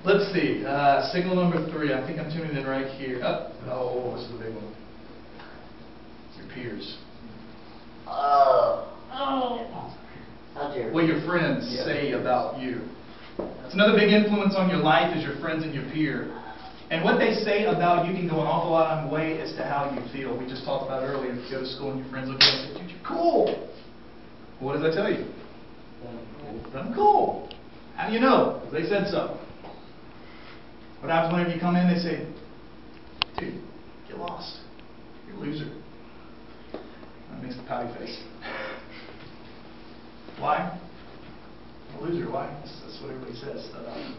Let's see. Signal number 3. I think I'm tuning in right here. Oh, this is the big one. Your peers. What your friends say about you. It's another big influence on your life is your friends and your peer. And what they say about you can go an awful lot of way as to how you feel. We just talked about earlier. If you go to school and your friends look at you and say, "Dude, you're cool." What does that tell you? I'm cool. How do you know? Because they said so. What happens whenever you come in, they say, "Dude, get lost. You're a loser." That makes the pouty face. Why? I'm a loser. Why? That's what everybody says about you.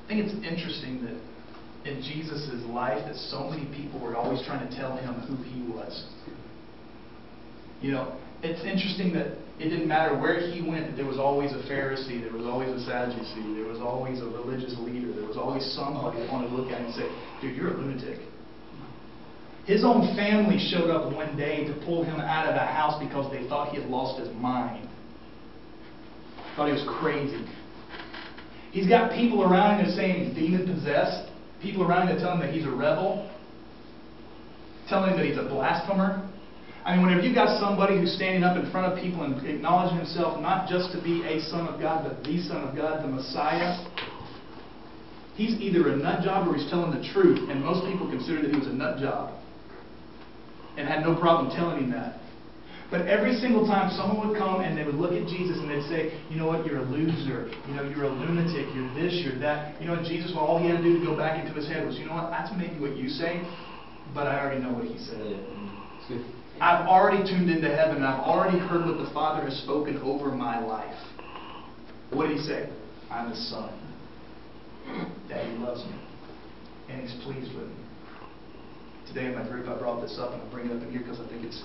I think it's interesting that in Jesus' life that so many people were always trying to tell him who he was. You know, it's interesting that it didn't matter where he went, that there was always a Pharisee, there was always a Sadducee, there was always a religious leader, there was always somebody that wanted to look at him and say, "Dude, you're a lunatic." His own family showed up one day to pull him out of the house because they thought he had lost his mind. Thought he was crazy. He's got people around him that are saying he's demon-possessed. People around him that tell him that he's a rebel. Telling him that he's a blasphemer. I mean, whenever you've got somebody who's standing up in front of people and acknowledging himself not just to be a son of God, but the Son of God, the Messiah, he's either a nut job or he's telling the truth. And most people consider that he was a nut job and had no problem telling him that. But every single time someone would come and they would look at Jesus and they'd say, "You know what, you're a loser. You know, you're a lunatic. You're this, you're that." You know what, Jesus, well, all he had to do to go back into his head was, "You know what, that's maybe what you say, but I already know what he said. I've already tuned into heaven and I've already heard what the Father has spoken over my life." What did he say? "I'm his son. Daddy loves me. And he's pleased with me." Today in my group I brought this up and I'll bring it up in here because I think it's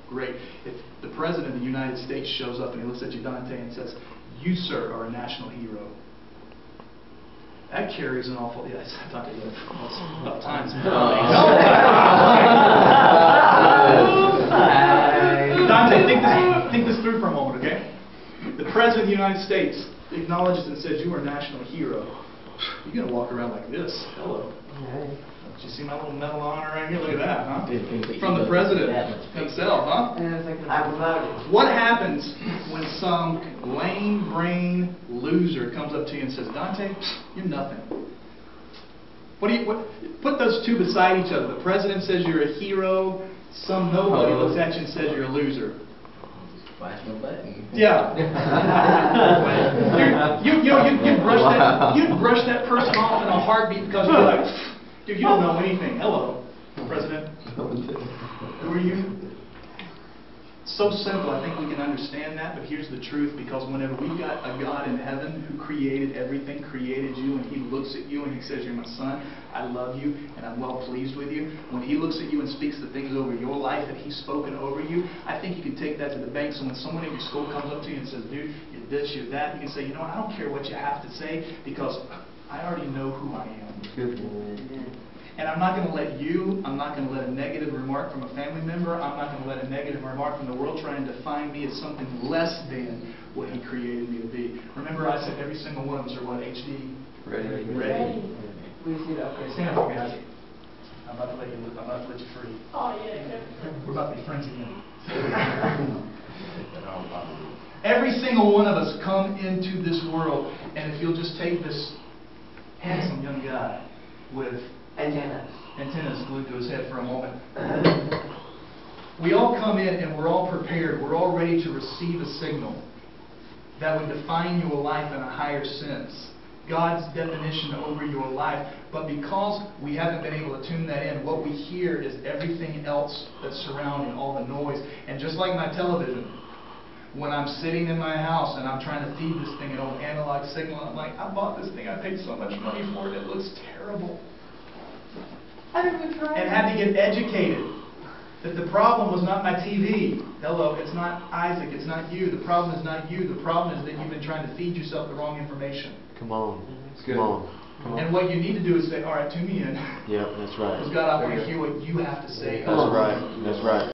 great. If the President of the United States shows up and he looks at you, Dante, and says, "You, sir, are a national hero," that carries an awful... Yeah, Dante, about times. Dante, think this through for a moment, okay? The President of the United States acknowledges and says, "You are a national hero." You're going to walk around like this. Hello. Did you see my little medal on right here? Look at that, huh? From the President himself, huh? What happens when some lame brain loser comes up to you and says, "Dante, you're nothing"? Put those two beside each other. The President says you're a hero. Some nobody looks at you and says you're a loser. Yeah. You'd brush that person off in a heartbeat because you're like, "Dude, you don't know anything. Hello, President. Who are you?" So simple. I think we can understand that, but here's the truth, because whenever we've got a God in heaven who created everything, created you, and he looks at you and he says, "You're my son, I love you, and I'm well pleased with you." When he looks at you and speaks the things over your life that he's spoken over you, I think you can take that to the bank. So when someone in your school comes up to you and says, "Dude, you're this, you're that," you can say, "You know what, I don't care what you have to say, because I already know who I am. And I'm not going to let you, I'm not going to let a negative remark from a family member, I'm not going to let a negative remark from the world try and define me as something less than what he created me to be." Remember, I said every single one of us are what? HD? Ready. We see that. Okay, stand up, guys. I'm about to let you free. Oh, yeah. We're about to be friends again. Every single one of us come into this world, and if you'll just take this handsome young guy with antennas glued to his head for a moment. We all come in and we're all prepared. We're all ready to receive a signal that would define your life in a higher sense. God's definition over your life. But because we haven't been able to tune that in, what we hear is everything else that's surrounding, all the noise. And just like my television, when I'm sitting in my house and I'm trying to feed this thing an old analog signal, I'm like, "I bought this thing, I paid so much money for it, it looks terrible." And had to get educated that the problem was not my TV. Hello, it's not Isaac, it's not you. The problem is not you. The problem is that you've been trying to feed yourself the wrong information. Come on. Come on. And what you need to do is say, "All right, tune me in." Yeah, that's right. Because God, I want to hear what you have to say. That's right. That's right.